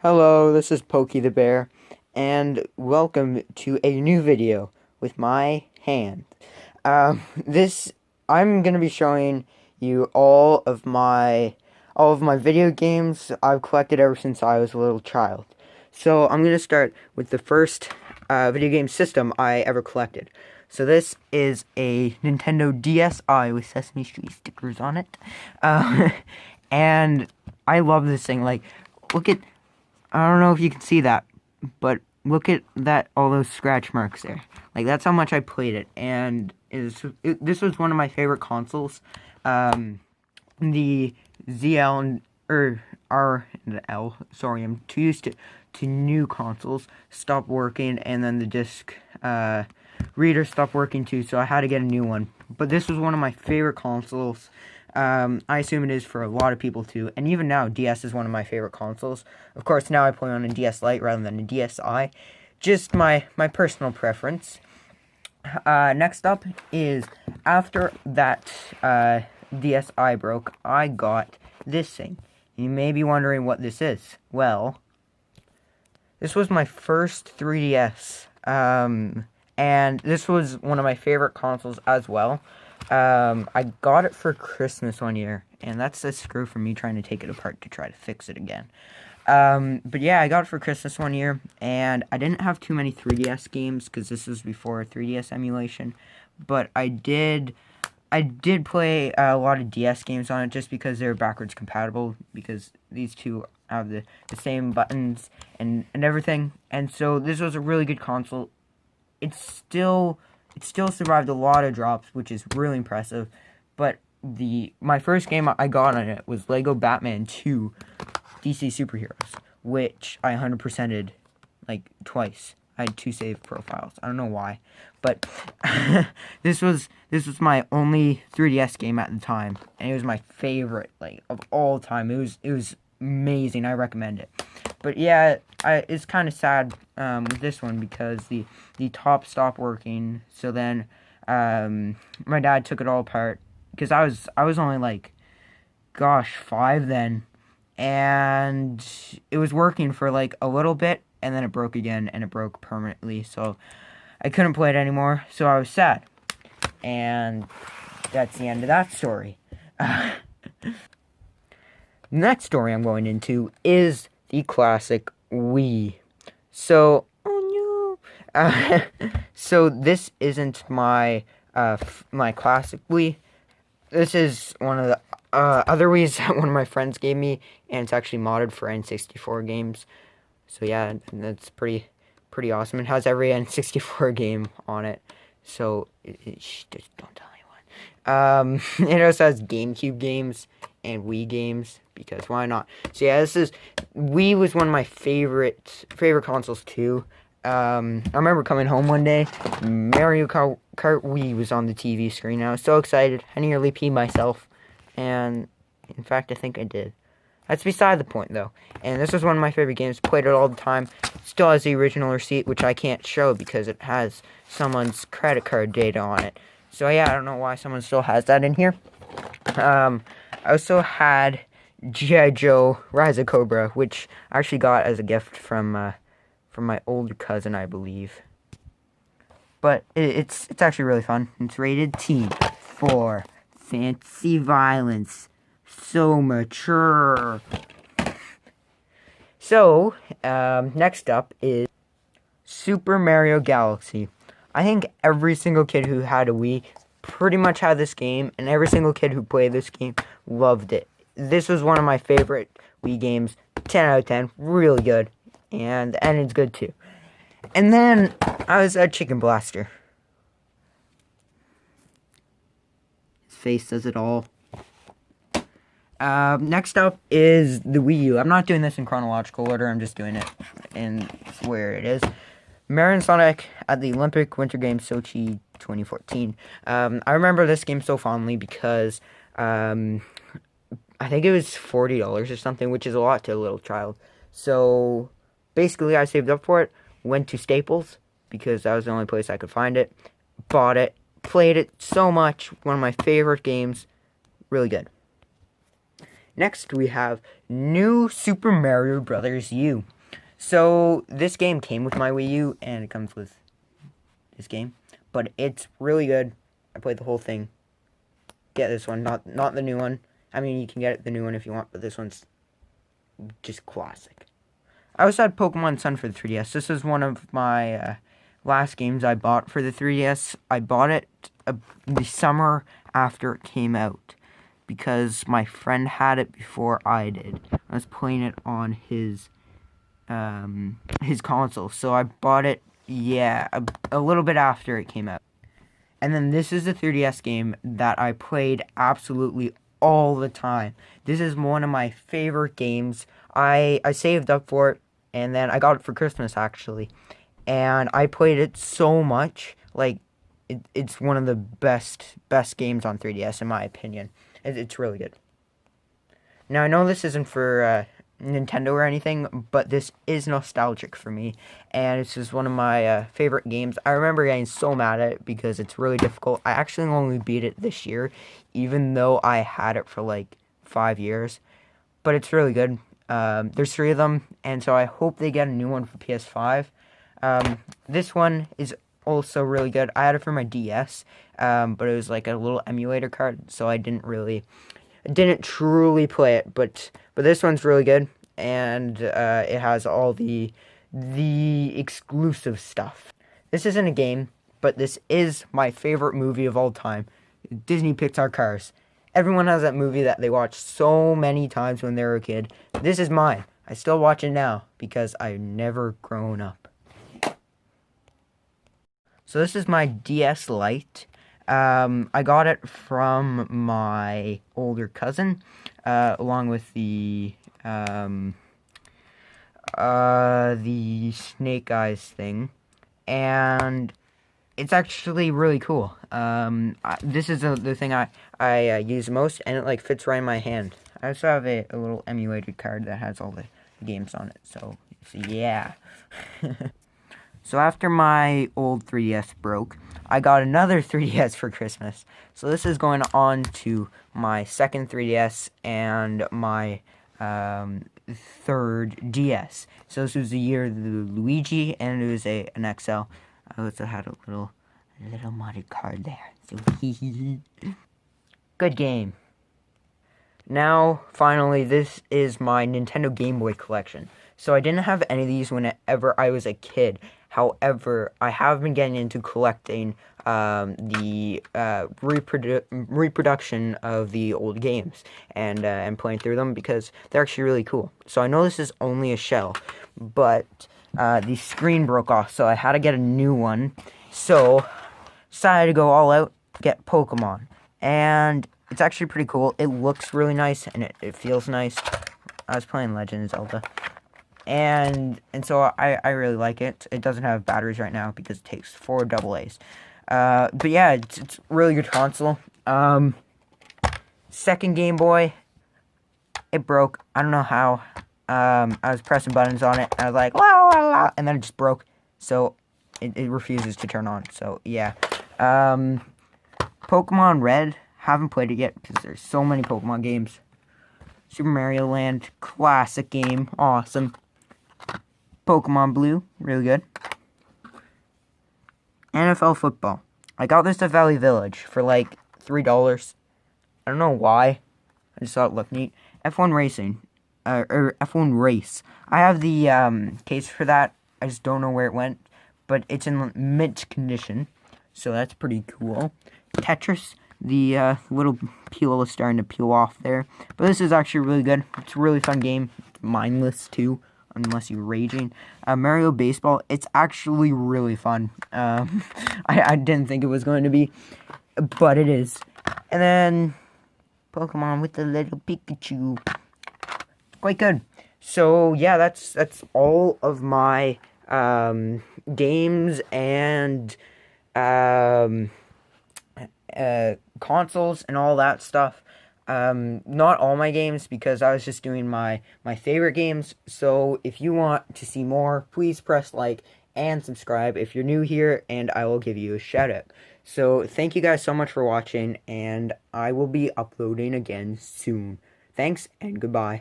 Hello, this is Pokey the Bear, and welcome to a new video with my hand. This I'm gonna be showing you all of my video games I've collected ever since I was a little child. So I'm gonna start with the first video game system I ever collected. So this is a Nintendo DSi with Sesame Street stickers on it, and I love this thing. Like, look at. I don't know if you can see that, but look at that, all those scratch marks there. Like, that's how much I played it, and this was one of my favorite consoles. The ZL or R and L, sorry, I'm too used to new consoles, stopped working, and then the disc reader stopped working too, so I had to get a new one. But this was one of my favorite consoles. I assume it is for a lot of people too, and even now, DS is one of my favorite consoles. Of course, now I play on a DS Lite rather than a DSi. Just my personal preference. Next up is, after that DSi broke, I got this thing. You may be wondering what this is. Well, this was my first 3DS, and this was one of my favorite consoles as well. I got it for Christmas one year, and that's a screw from me trying to take it apart to try to fix it again. But yeah, I got it for Christmas one year, and I didn't have too many 3DS games, because this was before 3DS emulation, but I did play a lot of DS games on it, just because they're backwards compatible, because these two have the same buttons and everything, and so this was a really good console. It still survived a lot of drops, which is really impressive. But my first game I got on it was Lego Batman 2 DC Superheroes, which I 100%ed like twice. I had 2 save profiles. I don't know why, but this was my only 3DS game at the time, and it was my favorite, like, of all time. It was amazing. I recommend it. But yeah, it's kind of sad with this one, because the top stopped working. So then my dad took it all apart, because I was only like, gosh, 5 then, and it was working for like a little bit, and then it broke again, and it broke permanently. So I couldn't play it anymore. So I was sad, and that's the end of that story. Next story I'm going into is the classic Wii. So, oh no. So this isn't my my classic Wii. This is one of the other Wiis that one of my friends gave me, and it's actually modded for N64 games. So yeah, that's pretty awesome. It has every N64 game on it. So just don't tell anyone. It also has GameCube games and Wii games, because why not? So yeah, Wii was one of my favorite consoles too. I remember coming home one day, Mario Kart Wii was on the TV screen, and I was so excited, I nearly peed myself, and in fact, I think I did. That's beside the point, though. And this was one of my favorite games, played it all the time. Still has the original receipt, which I can't show because it has someone's credit card data on it. So yeah, I don't know why someone still has that in here. I also had G.I. Joe Rise of Cobra, which I actually got as a gift from my older cousin, I believe. But it's actually really fun. It's rated T for fancy violence. So mature. So, next up is Super Mario Galaxy. I think every single kid who had a Wii pretty much had this game, and every single kid who played this game loved it. This was one of my favorite Wii games. 10 out of 10. Really good. And it's good too. And then I was at Chicken Blaster. His face does it all. Next up is the Wii U. I'm not doing this in chronological order. I'm just doing it in where it is. Mario and Sonic at the Olympic Winter Games Sochi 2014. I remember this game so fondly because I think it was $40 or something, which is a lot to a little child. So basically, I saved up for it, went to Staples, because that was the only place I could find it, bought it, played it so much, one of my favorite games, really good. Next, we have New Super Mario Bros. U. So this game came with my Wii U, and it comes with this game, but it's really good. I played the whole thing. Get this one, not the new one. I mean, you can get the new one if you want, but this one's just classic. I also had Pokemon Sun for the 3DS. This is one of my last games I bought for the 3DS. I bought it the summer after it came out because my friend had it before I did. I was playing it on his console, so I bought it, yeah, a little bit after it came out. And then this is a 3DS game that I played absolutely all the time. This is one of my favorite games. I saved up for it, and then I got it for Christmas, actually. And I played it so much. Like, it's one of the best games on 3DS, in my opinion. It's really good. Now, I know this isn't for Nintendo or anything, but this is nostalgic for me, and this is one of my favorite games. I remember getting so mad at it because it's really difficult. I actually only beat it this year, even though I had it for like 5 years, but it's really good. There's 3 of them, and so I hope they get a new one for PS5. This one is also really good. I had it for my DS, but it was like a little emulator card, so I didn't truly play it, but this one's really good, and it has all the exclusive stuff. This isn't a game, but this is my favorite movie of all time, Disney Pixar Cars. Everyone has that movie that they watched so many times when they were a kid. This is mine. I still watch it now because I've never grown up. So this is my DS Lite. I got it from my older cousin, along with the Snake Eyes thing, and it's actually really cool. This is the thing I use most, and it like fits right in my hand. I also have a little emulated card that has all the games on it, so yeah. So after my old 3DS broke, I got another 3DS for Christmas. So this is going on to my second 3DS and my third DS. So this was the year of the Luigi, and it was an XL. I also had a little modded card there. So good game. Now, finally, this is my Nintendo Game Boy collection. So I didn't have any of these whenever I was a kid. However, I have been getting into collecting the reproduction of the old games and playing through them because they're actually really cool. So I know this is only a shell, but the screen broke off, so I had to get a new one. So decided to go all out, get Pokemon, and it's actually pretty cool. It looks really nice and it feels nice. I was playing Legend of Zelda. And so I really like it. It doesn't have batteries right now because it takes 4 AA's. But yeah, it's really good console. Second Game Boy, it broke. I don't know how. I was pressing buttons on it, and I was like, la, la, la, and then it just broke. So it refuses to turn on. So yeah. Pokemon Red, haven't played it yet because there's so many Pokemon games. Super Mario Land, classic game, awesome. Pokemon Blue, really good. NFL football. I got this at Valley Village for like $3. I don't know why. I just thought it looked neat. F1 Racing. Or F1 Race. I have the case for that. I just don't know where it went. But it's in mint condition. So that's pretty cool. Tetris. The little peel is starting to peel off there. But this is actually really good. It's a really fun game. It's mindless too, unless you're raging. Mario Baseball. It's actually really fun. I didn't think it was going to be, but it is. And then Pokemon with the little Pikachu. Quite good. So yeah, that's all of my games and consoles and all that stuff. Not all my games because I was just doing my favorite games. So if you want to see more, please press like and subscribe if you're new here, and I will give you a shout out. So thank you guys so much for watching, and I will be uploading again soon. Thanks and goodbye.